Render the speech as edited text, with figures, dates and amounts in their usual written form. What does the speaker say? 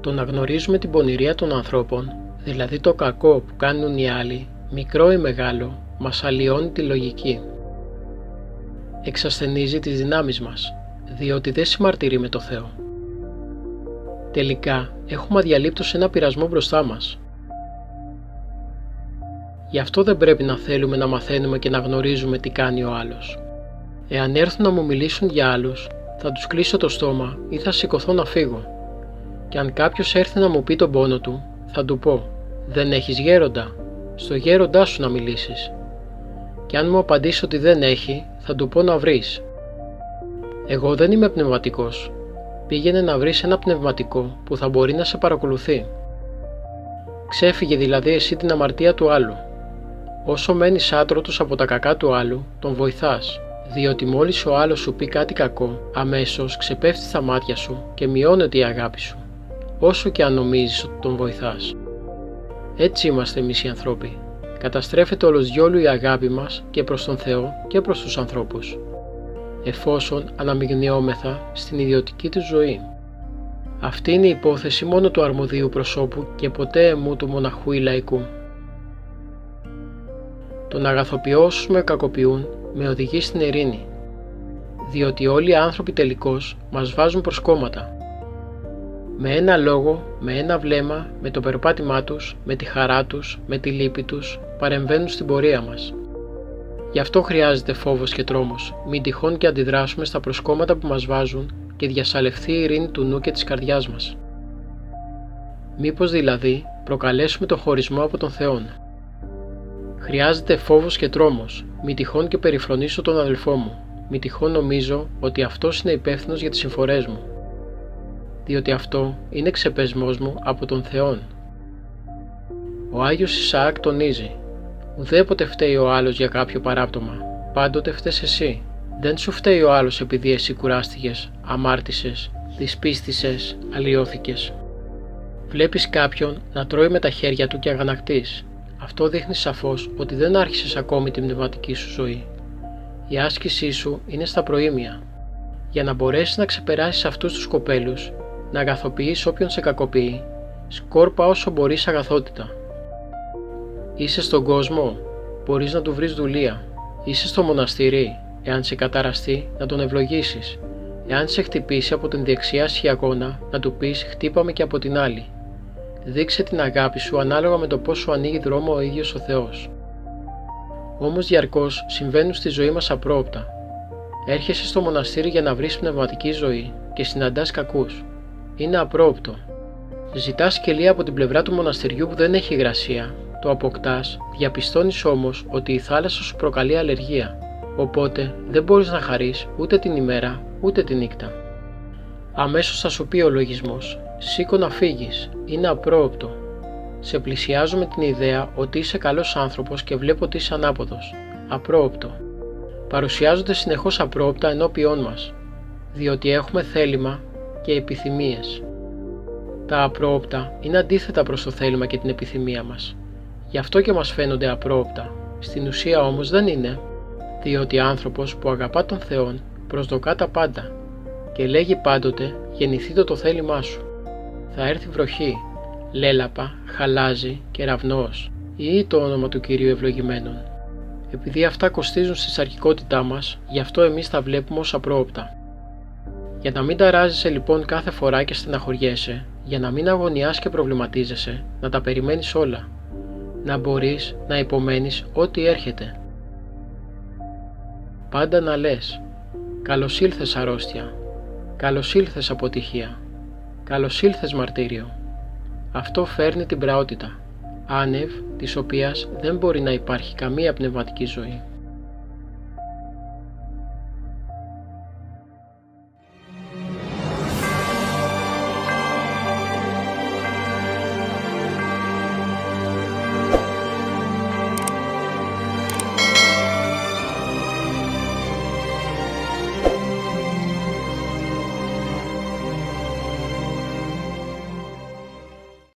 Το να γνωρίζουμε την πονηρία των ανθρώπων, δηλαδή το κακό που κάνουν οι άλλοι, μικρό ή μεγάλο, μας αλλοιώνει τη λογική. Εξασθενίζει τις δυνάμεις μας, διότι δεν συμμαρτυρεί με το Θεό. Τελικά, έχουμε αδιαλείπτως ένα πειρασμό μπροστά μας. Γι' αυτό δεν πρέπει να θέλουμε να μαθαίνουμε και να γνωρίζουμε τι κάνει ο άλλος. Εάν έρθουν να μου μιλήσουν για άλλους, θα τους κλείσω το στόμα ή θα σηκωθώ να φύγω. Και αν κάποιος έρθει να μου πει τον πόνο του, θα του πω: «Δεν έχεις γέροντα, στο γέροντά σου να μιλήσεις». Και αν μου απαντήσει ότι δεν έχει, θα του πω να βρεις. Εγώ δεν είμαι πνευματικός. Πήγαινε να βρεις ένα πνευματικό που θα μπορεί να σε παρακολουθεί. Ξέφυγε δηλαδή εσύ την αμαρτία του άλλου. Όσο μένεις άτρωτος από τα κακά του άλλου, τον βοηθάς, διότι μόλις ο άλλος σου πει κάτι κακό, αμέσως ξεπέφτει στα μάτια σου και μειώνεται η αγάπη σου, όσο και αν νομίζεις ότι τον βοηθάς. Έτσι είμαστε εμείς οι ανθρώποι. Καταστρέφεται όλος διόλου η αγάπη μας και προς τον Θεό και προς τους ανθρώπους, εφόσον αναμειγνιόμεθα στην ιδιωτική του ζωή. Αυτή είναι η υπόθεση μόνο του αρμοδίου προσώπου και ποτέ εμού του μοναχού ή λαϊκού. Το να αγαθοποιώ όσους με κακοποιούν με οδηγεί στην ειρήνη, διότι όλοι οι άνθρωποι τελικώς μας βάζουν προσκόμματα. Με ένα λόγο, με ένα βλέμμα, με το περπάτημά τους, με τη χαρά τους, με τη λύπη τους, παρεμβαίνουν στην πορεία μας. Γι' αυτό χρειάζεται φόβος και τρόμος, μην τυχόν και αντιδράσουμε στα προσκόμματα που μας βάζουν και διασαλευθεί η ειρήνη του νου και της καρδιάς μας. Μήπως δηλαδή προκαλέσουμε το χωρισμό από τον Θεό. Χρειάζεται φόβος και τρόμος, μην τυχόν και περιφρονήσω τον αδελφό μου, μην τυχόν νομίζω ότι αυτός είναι υπεύθυνος για τις συμφορές μου, διότι αυτό είναι ξεπεσμός μου από τον Θεόν. Ο Άγιος Ισαάκ τονίζει: ουδέποτε φταίει ο άλλος για κάποιο παράπτωμα, πάντοτε φταίς εσύ. Δεν σου φταίει ο άλλος επειδή εσύ κουράστηκες, αμάρτησες, δυσπίστησες, αλλοιώθηκες. Βλέπεις κάποιον να τρώει με τα χέρια του και αγανακτείς. Αυτό δείχνει σαφώς ότι δεν άρχισες ακόμη την πνευματική σου ζωή. Η άσκησή σου είναι στα προήμια. Για να μπορέσεις να ξεπεράσεις αυτούς τους κοπέλους, να αγαθοποιείς όποιον σε κακοποιεί, σκόρπα όσο μπορείς αγαθότητα. Είσαι στον κόσμο, μπορείς να του βρεις δουλεία. Είσαι στο μοναστήρι, εάν σε καταραστεί, να τον ευλογήσεις. Εάν σε χτυπήσει από την δεξιά σχιαγώνα, να του πεις χτύπαμε και από την άλλη. Δείξε την αγάπη σου ανάλογα με το πώς σου ανοίγει δρόμο ο ίδιος ο Θεός. Όμως διαρκώς συμβαίνουν στη ζωή μας απρόοπτα. Έρχεσαι στο μοναστήρι για να βρεις πνευματική ζωή και συναντάς κακούς. Είναι απρόοπτο. Ζητάς κελία από την πλευρά του μοναστηριού που δεν έχει υγρασία. Το αποκτάς, διαπιστώνεις όμως ότι η θάλασσα σου προκαλεί αλλεργία. Οπότε δεν μπορείς να χαρείς ούτε την ημέρα ούτε τη νύχτα. Αμέσως θα σου πει ο λογισμός: σήκω να φύγεις, είναι απρόοπτο. Σε πλησιάζω με την ιδέα ότι είσαι καλός άνθρωπος και βλέπω ότι είσαι ανάποδος. Απρόοπτο. Παρουσιάζονται συνεχώς απρόοπτα ενώπιόν μας, διότι έχουμε θέλημα και επιθυμίες. Τα απρόοπτα είναι αντίθετα προς το θέλημα και την επιθυμία μας. Γι' αυτό και μας φαίνονται απρόοπτα. Στην ουσία όμως δεν είναι, διότι άνθρωπος που αγαπά τον Θεόν προσδοκά τα πάντα και λέγει πάντοτε «γεννηθείτε το θέλημά σου». Θα έρθει βροχή, λέλαπα, χαλάζι, κεραυνός ή το όνομα του Κυρίου ευλογημένων. Επειδή αυτά κοστίζουν στη σαρκικότητά μας, γι' αυτό εμείς τα βλέπουμε ως απρόοπτα. Για να μην ταράζεσαι λοιπόν κάθε φορά και στεναχωριέσαι, για να μην αγωνιάς και προβληματίζεσαι, να τα περιμένεις όλα. Να μπορείς να υπομένεις ό,τι έρχεται. Πάντα να λες «καλώς ήλθες αρρώστια», «καλώς ήλθες αποτυχία», «καλώς ήλθες μαρτύριο». Αυτό φέρνει την πραότητα, άνευ της οποίας δεν μπορεί να υπάρχει καμία πνευματική ζωή.